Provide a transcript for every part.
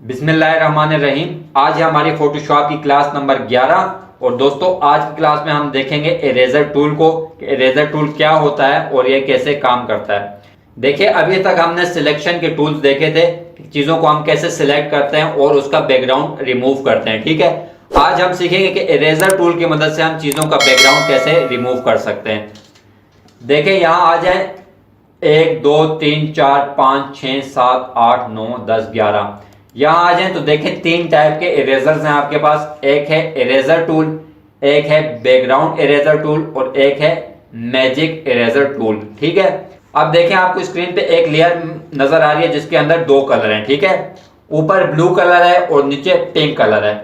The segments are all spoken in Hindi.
बिस्मिल्लाहिर्रहमानिर्रहीम। आज है हमारी फोटोशॉप की क्लास नंबर 11 और दोस्तों आज की क्लास में हम देखेंगे इरेजर टूल को कि इरेजर टूल क्या होता है और ये कैसे काम करता है। देखिए अभी तक हमने सिलेक्शन के टूल्स देखे थे कि चीज़ों को हम कैसे सिलेक्ट करते हैं और उसका बैकग्राउंड रिमूव करते हैं। ठीक है, आज हम सीखेंगे कि इरेजर टूल की मदद से हम चीज़ों का बैकग्राउंड कैसे रिमूव कर सकते हैं। देखिए यहाँ आ जाए 1 2 3 4 5 6 7 8 9 10 11। यहाँ आ जाए तो देखें तीन टाइप के इरेजर्स हैं आपके पास। एक है इरेजर टूल, एक है बैकग्राउंड इरेजर टूल और एक है मैजिक इरेजर टूल। ठीक है, अब देखें आपको स्क्रीन पे एक लेयर नजर आ रही है जिसके अंदर दो कलर हैं। ठीक है, ऊपर ब्लू कलर है और नीचे पिंक कलर है।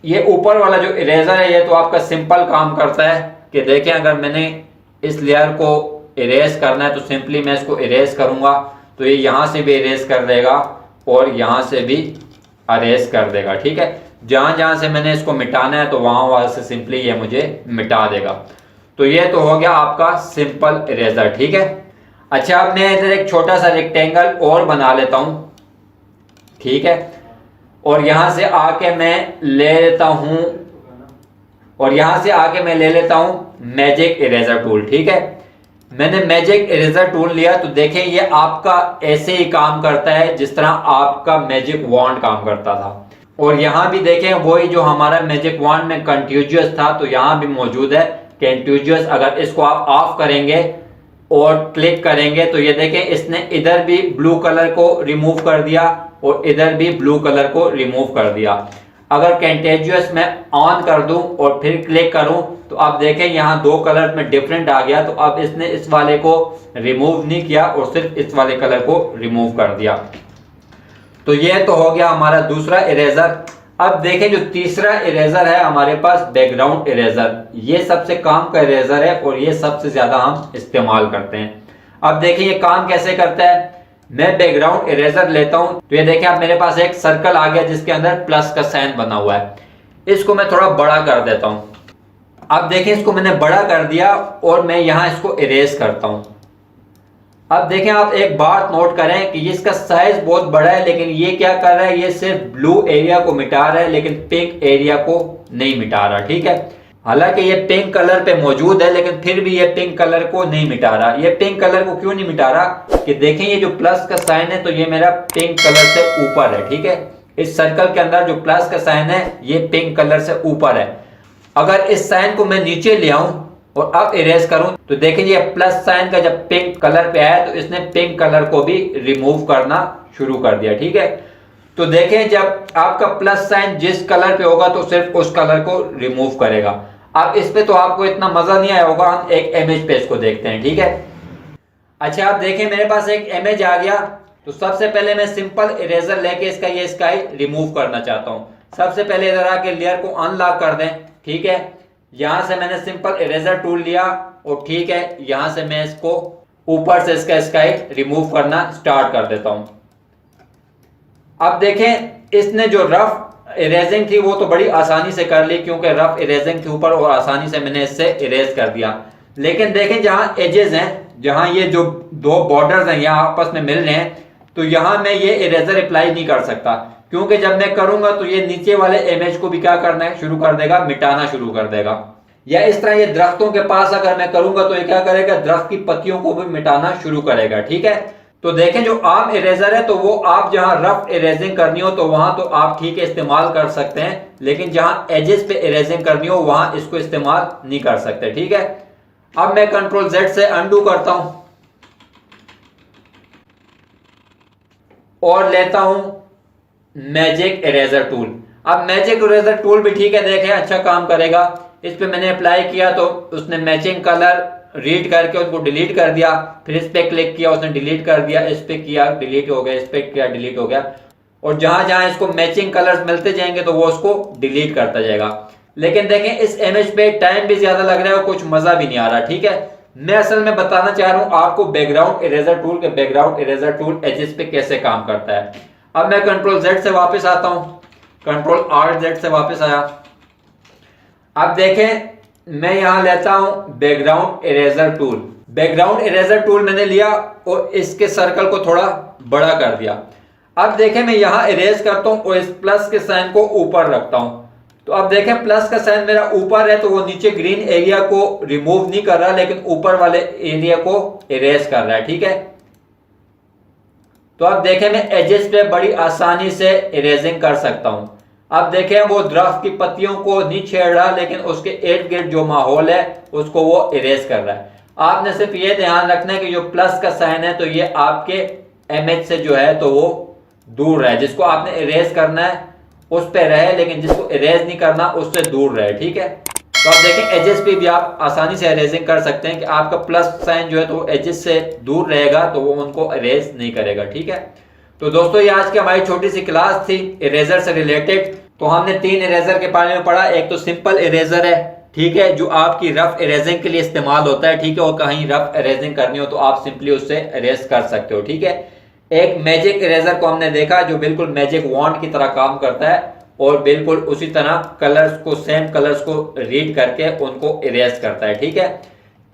ये ऊपर वाला जो इरेजर है ये तो आपका सिंपल काम करता है कि देखें अगर मैंने इस लेयर को इरेज करना है तो सिंपली मैं इसको इरेज करूंगा तो ये यहाँ से भी इरेज कर देगा और यहाँ से भी इरेज कर देगा। ठीक है, जहाँ जहाँ से मैंने इसको मिटाना है तो वहाँ वहाँ से सिंपली ये मुझे मिटा देगा। तो ये तो हो गया आपका सिंपल इरेजर। ठीक है, अच्छा अब मैं इधर एक छोटा सा रेक्टेंगल और बना लेता हूँ। ठीक है, और यहाँ से आके मैं ले लेता हूँ मैजिक इरेजर टूल। ठीक है, मैंने मैजिक इरेजर टूल लिया तो देखें ये आपका ऐसे ही काम करता है जिस तरह आपका मैजिक वॉन्ड काम करता था। और यहाँ भी देखें वही जो हमारा मैजिक वॉन्ड में कंटिन्यूअस था तो यहाँ भी मौजूद है कंटिन्यूअस। अगर इसको आप ऑफ करेंगे और क्लिक करेंगे तो ये देखें इसने इधर भी ब्लू कलर को रिमूव कर दिया और इधर भी ब्लू कलर को रिमूव कर दिया। अगर कंटिन्यूअस मैं ऑन कर दूं और फिर क्लिक करूं तो आप देखें यहाँ दो कलर में डिफरेंट आ गया। तो अब इसने इस वाले को रिमूव नहीं किया और सिर्फ इस वाले कलर को रिमूव कर दिया। तो ये तो हो गया हमारा दूसरा इरेजर। अब देखें जो तीसरा इरेजर है हमारे पास बैकग्राउंड इरेजर। ये सबसे काम का इरेजर है और ये सबसे ज्यादा हम इस्तेमाल करते हैं। अब देखें ये काम कैसे करता है। मैं बैकग्राउंड इरेजर लेता हूं तो ये देखें अब मेरे पास एक सर्कल आ गया जिसके अंदर प्लस का साइन बना हुआ है। इसको मैं थोड़ा बड़ा कर देता हूं। अब देखें इसको मैंने बड़ा कर दिया और मैं यहां इसको इरेज करता हूं। अब देखें आप एक बात नोट करें कि इसका साइज बहुत बड़ा है लेकिन ये क्या कर रहा है, ये सिर्फ ब्लू एरिया को मिटा रहा है लेकिन पिंक एरिया को नहीं मिटा रहा। ठीक है, हालांकि ये पिंक कलर पे मौजूद है लेकिन फिर भी ये पिंक कलर को नहीं मिटा रहा। ये पिंक कलर को क्यों नहीं मिटा रहा कि देखें ये जो प्लस का साइन है तो ये मेरा पिंक कलर से ऊपर है। ठीक है, इस सर्कल के अंदर जो प्लस का साइन है ये पिंक कलर से ऊपर है। अगर इस साइन को मैं नीचे ले आऊं और अब इरेज करूं तो देखें ये प्लस साइन का जब पिंक कलर पे आया तो इसने पिंक कलर को भी रिमूव करना शुरू कर दिया। ठीक है, तो देखें जब आपका प्लस साइन जिस कलर पे होगा तो सिर्फ उस कलर को रिमूव करेगा। अब इस पे तो आपको इतना मजा नहीं आया होगा, हम एक इमेज पे इसको देखते हैं। ठीक है, अच्छा आप देखें मेरे पास एक इमेज आ गया तो सबसे पहले मैं सिंपल इरेजर लेके इसका ये स्काई रिमूव करना चाहता हूं। सबसे पहले इधर आके लेयर को अनलॉक कर दें। ठीक है, यहां से मैंने सिंपल इरेजर टूल लिया और ठीक है यहां से मैं इसको ऊपर से इसका स्काई रिमूव करना स्टार्ट कर देता हूं। अब देखें इसने जो रफ इरेजिंग थी वो तो बड़ी आसानी से कर ली क्योंकि रफ इरेजिंग थी ऊपर और आसानी से मैंने इससे इरेज कर दिया। लेकिन देखें जहां एजेस हैं, जहां ये जो दो बॉर्डर्स हैं यहाँ आपस में मिल रहे हैं तो यहां मैं ये इरेजर अप्लाई नहीं कर सकता क्योंकि जब मैं करूंगा तो ये नीचे वाले इमेज को भी क्या करना है शुरू कर देगा, मिटाना शुरू कर देगा। या इस तरह ये दरख्तों के पास अगर मैं करूंगा तो ये क्या करेगा, दरख्त की पत्तियों को भी मिटाना शुरू करेगा। ठीक है, तो देखें जो आम इरेजर है तो वो आप जहां रफ इरेजिंग करनी हो तो वहां तो आप ठीक है इस्तेमाल कर सकते हैं लेकिन जहां एजेस पे इरेजिंग करनी हो वहां इसको इस्तेमाल नहीं कर सकते। ठीक है, अब मैं कंट्रोल Z से अंडू करता हूं और लेता हूं मैजिक इरेजर टूल। अब मैजिक इरेजर टूल भी ठीक है देखें अच्छा काम करेगा। इस पे मैंने अप्लाई किया तो उसने मैचिंग कलर रीड करके उनको डिलीट कर दिया। फिर इस पे क्लिक किया उसने डिलीट कर दिया, इस पे किया डिलीट हो गया, इस पे किया डिलीट हो गया। और जहां जहां इसको मैचिंग कलर्स मिलते जाएंगे तो वो उसको डिलीट करता जाएगा। लेकिन देखें इस इमेज पे टाइम भी ज्यादा लग रहा है और कुछ मजा भी नहीं आ रहा। ठीक है, मैं असल में बताना चाह रहा हूं आपको बैकग्राउंड इरेजर टूल के बैकग्राउंड इरेजर टूल एजेस पे कैसे काम करता है। अब मैं कंट्रोल Z से वापस आता हूं, कंट्रोल Z से वापस आया। अब देखें मैं यहां लेता हूं background eraser tool. Background eraser tool मैंने लिया और इसके सर्कल को थोड़ा बड़ा कर दिया। अब देखें मैं यहाँ इरेज करता हूँ और इस प्लस के साइन को ऊपर रखता हूँ। तो अब देखें प्लस का साइन मेरा ऊपर है तो वो नीचे ग्रीन एरिया को रिमूव नहीं कर रहा, लेकिन ऊपर वाले एरिया को इरेज कर रहा है। ठीक है, तो अब देखें मैं एजेस पे बड़ी आसानी से इरेजिंग कर सकता हूं। अब देखें वो दरख्त की पत्तियों को नहीं छेड़ रहा, लेकिन उसके इर्द गिर्द जो माहौल है उसको वो इरेज कर रहा है। आपने सिर्फ ये ध्यान रखना है कि जो प्लस का साइन है तो ये आपके एमएच से जो है तो वो दूर रहे। जिसको आपने इरेज करना है उस पे रहे, लेकिन जिसको इरेज नहीं करना उससे दूर रहे। ठीक है, तो आप देखें एजेस पे भी आप आसानी से इरेजिंग कर सकते हैं कि आपका प्लस साइन जो है तो एजेस से दूर रहेगा तो वो उनको इरेज नहीं करेगा। ठीक है, तो दोस्तों ये आज की हमारी छोटी सी क्लास थी इरेजर से रिलेटेड। तो हमने 3 इरेजर के बारे में पढ़ा। एक तो सिंपल इरेजर है, ठीक है, जो आपकी रफ इरेजिंग के लिए इस्तेमाल होता है। ठीक है, और कहीं रफ इरेजिंग करनी हो तो आप सिंपली उससे इरेज कर सकते हो। ठीक है, एक मैजिक इरेजर को हमने देखा जो बिल्कुल मैजिक वॉन्ड की तरह काम करता है और बिल्कुल उसी तरह कलर्स को, सेम कलर्स को रीड करके उनको इरेज करता है। ठीक है,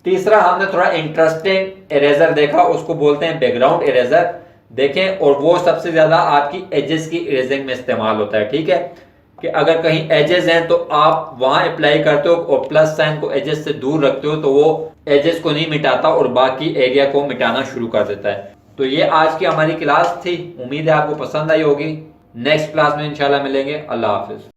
तीसरा हमने थोड़ा इंटरेस्टिंग इरेजर देखा, उसको बोलते हैं बैकग्राउंड इरेजर। देखें, और वो सबसे ज्यादा आपकी एजेस की इरेजिंग में इस्तेमाल होता है। ठीक है, कि अगर कहीं एजेस हैं तो आप वहां अप्लाई करते हो और प्लस साइन को एजेस से दूर रखते हो तो वो एजेस को नहीं मिटाता और बाकी एरिया को मिटाना शुरू कर देता है। तो ये आज की हमारी क्लास थी, उम्मीद है आपको पसंद आई होगी। नेक्स्ट क्लास में इंशाल्लाह मिलेंगे। अल्लाह हाफिज।